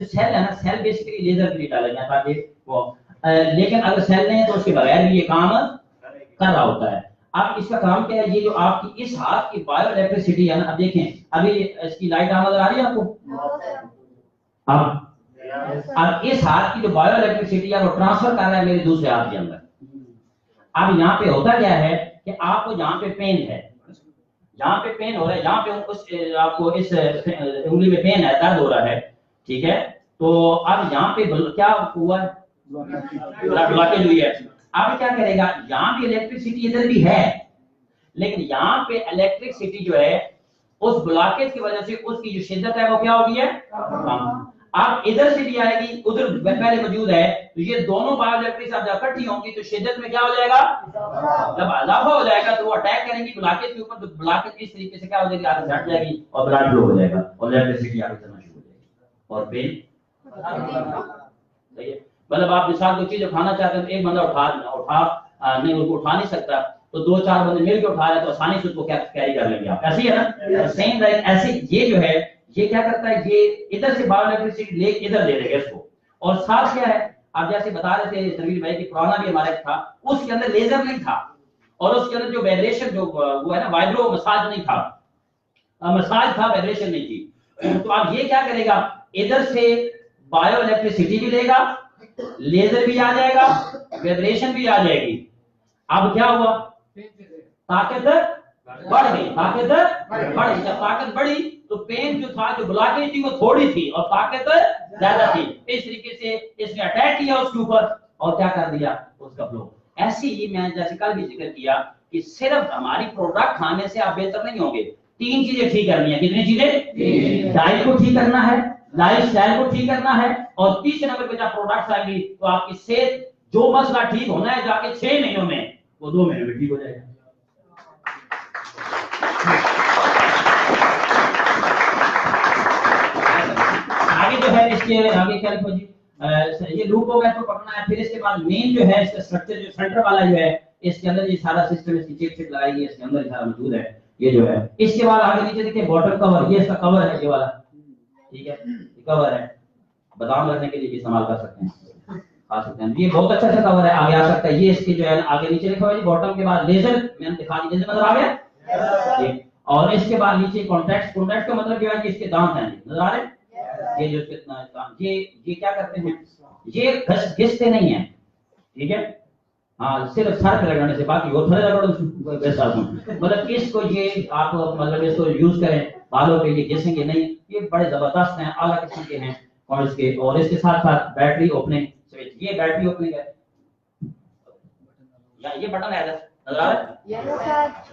Cell है ना, cell basically laser के लिए डाला गया ताकि वो लेकिन अगर सेल नहीं है तो उसके बगैर भी ये काम कर रहा होता है। अब इसका काम क्या है, ये जो आपकी इस हाथ की बायो इलेक्ट्रिसिटी है ना, अब देखें अभी इसकी लाइट नजर आ रही है आपको। अब इस हाथ की जो बायो इलेक्ट्रिसिटी है वो ट्रांसफर कर रहा है मेरे दूसरे हाथ के अंदर। अब यहाँ पे होता क्या है कि आपको जहाँ पे पेन है, जहाँ पे पेन हो रहा है, जहाँ पे उस आपको इस उंगली में पेन है, दर्द हो रहा है, ठीक है, तो अब यहाँ पे क्या हुआ है, ब्लॉकेज हुई है। अब क्या करेगा, यहाँ भी इलेक्ट्रिसिटी इधर भी है, लेकिन यहाँ पे इलेक्ट्रिसिटी जो है उस ब्लॉकेज की वजह से उसकी जो शिद्दत है वो क्या हो गई है, कम। अब इधर से भी आएगी, उधर पहले मौजूद है, तो ये दोनों बायो इलेक्ट्रिक जब इकट्ठी होंगी तो शिद्दत में क्या हो जाएगा, जब इजाफा हो जाएगा तो वो अटैक करेंगी ब्लॉकेज के ऊपर, तो ब्लॉकेज इस तरीके से क्या हो जाएगी, आगे हट जाएगी और ब्लड फ्लो हो जाएगा और इलेक्ट्रिसिटी आगे चलना शुरू हो जाएगी और पेन। सही है, मतलब आप मिसाल कोई चीज उठाना चाहते हैं तो एक बंदा नहीं उसको उठा नहीं सकता, तो दो चार बंदे मिलकर उठा रहे तो आसानी से उसको कैरी कर लेंगे आप, ऐसे ही है ना। सेम लाइक ऐसे ये जो है ये क्या करता है, ये इधर से बायो इलेक्ट्रिसिटी ले इधर दे देगा इसको, और साथ क्या है, आप जैसे बता रहे थे सरवीर भाई की पुराना भी हमारे था, उसके अंदर लेजर नहीं था और उसके अंदर जो वाइब्रेशन जो वो है ना वाइब्रो मसाज नहीं था, मसाज था, वाइब्रेशन नहीं थी। तो अब ये क्या करेगा, इधर से बायो इलेक्ट्रिसिटी भी देगा, लेजर भी आ जाएगा, वाइब्रेशन भी आ जाएगी। अब क्या हुआ, ताकत बढ़ गई, ताकत बढ़ गई। जब ताकत बढ़ी तो पेन जो था, जो ब्लॉकेज थी वो थोड़ी थी और ताकत ज्यादा थी। इस तरीके से इसने अटैक किया उसके ऊपर और क्या कर दिया, उसका फ्लो। ऐसे ही मैं जैसे कल भी जिक्र किया कि सिर्फ हमारी प्रोडक्ट खाने से आप बेहतर नहीं होंगे, तीन चीजें ठीक करनी है। कितनी चीजें, डाइट को ठीक करना है, लाइफ स्टाइल को ठीक करना है, और तीसरे नंबर पे जब प्रोडक्ट्स आएंगी तो आपकी सेहत, जो मसला ठीक होना है जाके 6 महीनों में, वो 2 महीनों में ठीक हो जाएगा। आगे जो है इसके आगे क्या लिखो जी, ये लूप होगा, इसको पढ़ना है। फिर इसके बाद मेन जो है इसका स्ट्रक्चर, जो सेंटर वाला जो है, इसके अंदर ये सारा सिस्टम, इसकी चिप लगाई गई, इसके अंदर सारा मौजूद है ये जो है। इसके बाद आगे नीचे देखिए बॉटम कवर, ये इसका कवर है, ये वाला, ठीक है, ये कवर है, बादाम रखने के लिए भी इस्तेमाल कर सकते हैं, खा सकते हैं। ये बहुत अच्छा सा कवर है, आगे आ सकता है। ये इसके जो है आगे नीचे लिखा हुआ है बॉटम के बाद लेजर, मैंने दिखा दी, लेजर नजर आ गया ठीक। और इसके बाद नीचे कॉन्टैक्ट, कॉन्टैक्ट का मतलब जो है कि इसके दांत हैं, नजर आ रहे हैं, ये जो ये क्या करते हैं, ये घिसते नहीं है, ठीक है, हाँ, सिर्फ सर पे लगाने से, बाकी वो थोड़े रगड़, मतलब इसको ये आप मतलब इसको यूज करें बालों पे, ये घिसेंगे नहीं, ये बड़े जबरदस्त हैं, आला किस्म के हैं। और इसके साथ साथ बैटरी ओपनिंग स्विच, ये बैटरी ओपनिंग है, या ये बटन है, नजर आ रहा है,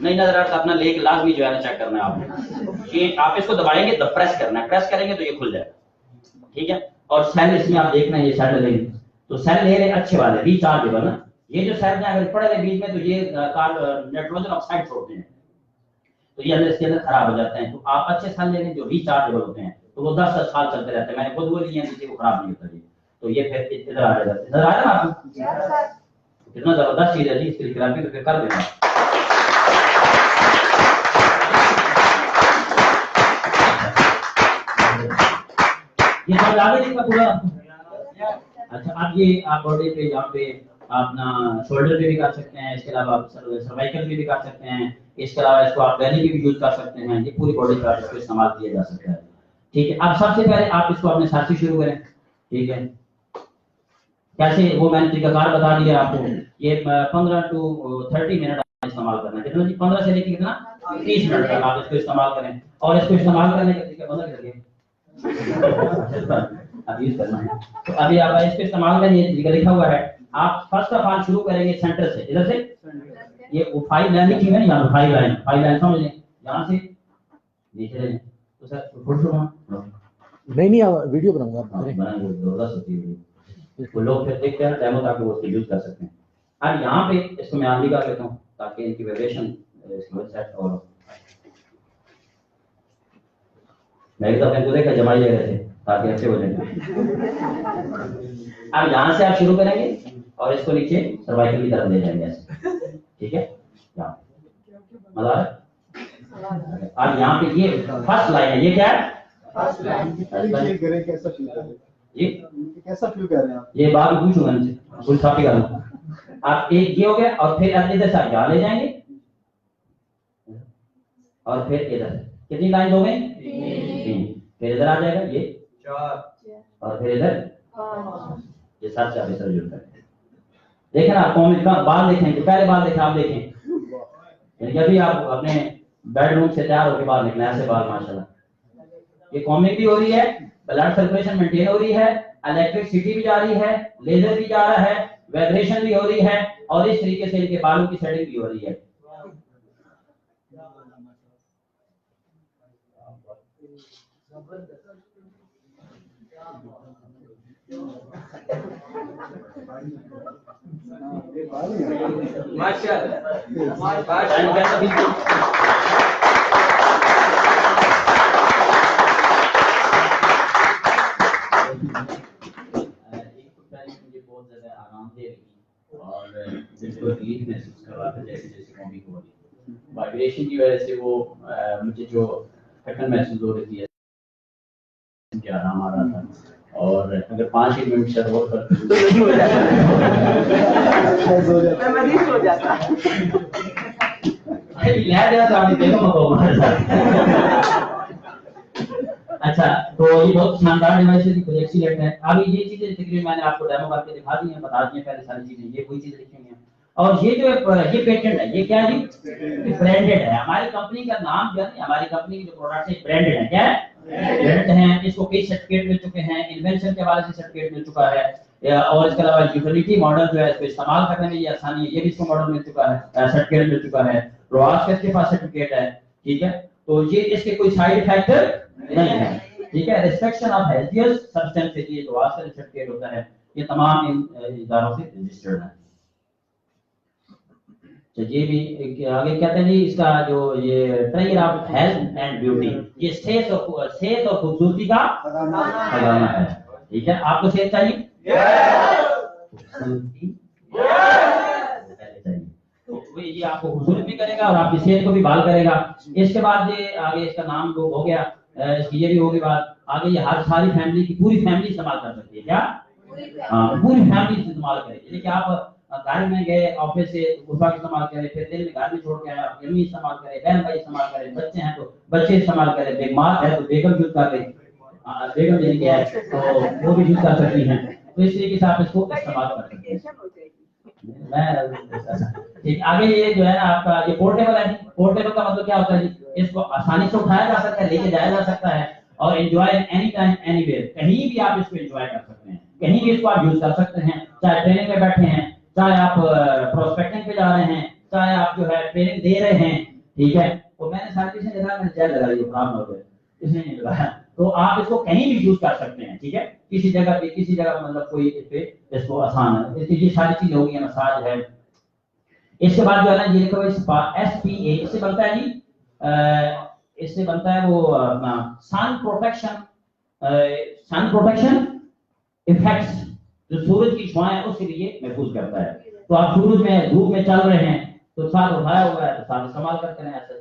नहीं नजर आ रहा, अपना लेके लाजमी जो है ना चेक करना है आपने। ये आप इसको दबाएंगे तो प्रेस करना है, प्रेस करेंगे तो ये खुल जाएगा, ठीक है। और सेल इसमें आप देख रहे हैं, ये सेल ले, तो सेल ले रहे अच्छे वाले रिचार्जेबल ना, ये जो सेल में अगर पड़े बीच में तो ये नाइट्रोजन ऑक्साइड छोड़ते हैं, तो ये अंदर इसके अंदर खराब हो जाते हैं। तो आप अच्छे सेल ले लें जो रिचार्जेबल होते हैं, तो वो 10-10 साल चलते रहते हैं। मैंने खुद वो लिए हैं, वो खराब नहीं होता जी। तो ये फिर इधर आ जाता है, इधर आ जाना आपको, कितना जबरदस्त चीज है जी, इसकी ग्राफी तो फिर कर देना। ये सब आगे नहीं का पूरा। अच्छा, अब ये आप बॉडी पे यहाँ पे अपना शोल्डर पे भी कर सकते हैं, इसके अलावा आप सर्वाइकल पे भी कर सकते हैं, इसके अलावा इसको आप बेली पे भी यूज कर सकते हैं। ये पूरी बॉडी पर इसको इस्तेमाल किया जा सकता है, ठीक है। अब सबसे पहले आप इसको अपने साथ से शुरू करें, ठीक है। कैसे, वो मैंने तरीकाकार बता दिया आपको। ये 15 to 30 मिनट इस्तेमाल करना है, कितना जी, 15 से लेकर कितना 30 मिनट तक आप इसको इस्तेमाल करें। और इसको इस्तेमाल करने का तरीका बता दीजिए, अब यूज करना है। तो अभी आप इसको इस्तेमाल का ये तरीका लिखा हुआ है। आप फर्स्ट ऑफ ऑल शुरू करेंगे सेंटर से, इधर से, ये वो 5 लाइन लिखी है ना, यहाँ 5 लाइन समझ लें, यहाँ से नीचे लें। तो सर फुल सुनो, नहीं वीडियो बनाऊंगा, बनाएंगे, जबरदस्त होती है वो, लोग फिर देखते हैं डेमो ताकि वो उसको यूज कर सकते हैं। अब यहाँ पे इसको मैं आंधी कर लेता हूँ ताकि इनकी वाइब्रेशन सेट, और मैं तो अपने देखा जमाई ले रहे थे ताकि अच्छे हो जाए। अब यहाँ से आप शुरू करेंगे और इसको नीचे सर्वाइकल की तरफ ले जाएंगे ऐसे, ठीक है। मतलब अब यहाँ पे ये फर्स्ट लाइन है, ये क्या है, फर्स्ट लाइन। कैसा फील कर रहे हैं, ये कैसा फ्लू कह रहे हैं आप? ये बात पूछूंगा इनसे, कुछ साफी करूंगा। आप एक ये हो गया और फिर इधर से यहाँ ले जाएंगे और फिर इधर कितनी लाइन हो गई? 3। फिर इधर आ जाएगा ये 4 और फिर इधर 5। ये 7 से आप इस तरह जुड़ता है। देखें ना, आपको हम बाल देखें, पहले बाल देखें, आप देखें यानी अभी आप अपने बेडरूम से तैयार होकर बाहर निकले, ऐसे बाल माशाल्लाह। ये कॉमिंग भी हो रही है, ब्लड सर्कुलेशन मेंटेन हो रही है, इलेक्ट्रिसिटी भी जा रही है, लेजर भी जा रहा है, वाइब्रेशन भी हो रही है और इस तरीके से इनके बालों की सेटिंग भी हो रही है। वाइब्रेशन की वजह से वो मुझे जो थकन महसूस हो रही है, मुझे आराम आ रहा था। और अगर 5 मिनट से और अच्छा, तो ये बहुत शानदार डिवाइस है, कोई एक्सीलेंट है। अभी ये चीजें तकरीबन मैंने आपको डेमो करके दिखा दी हैं, बता दी हैं पहले सारी चीजें, ये कोई चीजें लिखी हुई हैं। और ये जो ये पेटेंट है, ये क्या है जी? ब्रांडेड है। हमारी कंपनी का नाम जो है, हमारी कंपनी की जो प्रोडक्ट है ब्रांडेड है। क्या है? ब्रांडेड है। इसको कई सर्टिफिकेट मिल चुके हैं, इन्वेंशन के हवाले से सर्टिफिकेट मिल चुका है, और इसके अलावा यूटिलिटी मॉडल जो है इसको इस्तेमाल करने में ये आसानी है, ये भी इसको मॉडल मिल चुका है, सर्टिफिकेट मिल चुका है। रोआस का इसके पास सर्टिफिकेट है, ठीक है। तो ये इसके कोई साइड इफेक्ट नहीं है, ठीक है। रिस्ट्रिक्शन ऑफ हेल्थियस सब्सटेंसेस, ये रोआस का सर्टिफिकेट होता है, ये तमाम इन इदारों से रजिस्टर्ड है। तो ये भी आगे कहते हैं जी, इसका जो ये treasure of health and beauty, ये सेहत और खूबसूरती का खजाना है, ठीक है। आपको सेहत चाहिए, तो ये आपको खूबसूरत भी करेगा और आपकी सेहत को भी बहाल करेगा। इसके बाद ये आगे इसका नाम जो हो गया, इसकी ये भी होगी बात, आगे ये हर सारी फैमिली की पूरी फैमिली इस्तेमाल कर सकती है। क्या? हाँ, पूरी फैमिली इस्तेमाल करेगी। जैसे कि आप घर में गए, ऑफिस से उस वक्त इस्तेमाल करें, फिर दिन में घर में छोड़ के आए, अपनी अम्मी इस्तेमाल करें, बहन भाई इस्तेमाल करें, बच्चे हैं तो बच्चे इस्तेमाल करें, बेगमार है तो बेगम यूज कर लें, बेगम जिनकी है तो वो भी यूज कर सकती हैं। तो इस तरीके से आप इसको इस्तेमाल कर सकते हैं। ठीक, आगे ये जो है ना आपका ये पोर्टेबल है। पोर्टेबल का मतलब क्या होता है जी? इसको आसानी से उठाया जा सकता है, लेके जाया जा सकता है और एंजॉय एनी टाइम एनीवेयर, कहीं भी आप इसको एंजॉय कर सकते हैं, कहीं भी इसको आप यूज कर सकते हैं। चाहे ट्रेनिंग में बैठे हैं, चाहे आप प्रोस्पेक्टिंग पे जा रहे हैं, चाहे आप जो है ट्रेनिंग दे रहे हैं, ठीक है। तो मैंने सारी चीजें लगा, मैंने जेल लगा दी, प्रॉब्लम हो गया, इसने नहीं लगाया। तो आप इसको कहीं भी यूज कर सकते हैं, ठीक है। किसी जगह पे, किसी जगह मतलब कोई इस पे इसको आसान है। ये सारी चीजें हो गई, मसाज है। इसके बाद जो है ना ये लिखा हुआ SPA, इससे बनता है जी, इससे बनता है वो सन प्रोटेक्शन इफेक्ट्स, जो सूरज की छुआएं उसके लिए महफूज करता है। तो आप सूरज में धूप में चल रहे हैं तो साथ उठाया हुआ है तो साथ इस्तेमाल करते हैं, ऐसे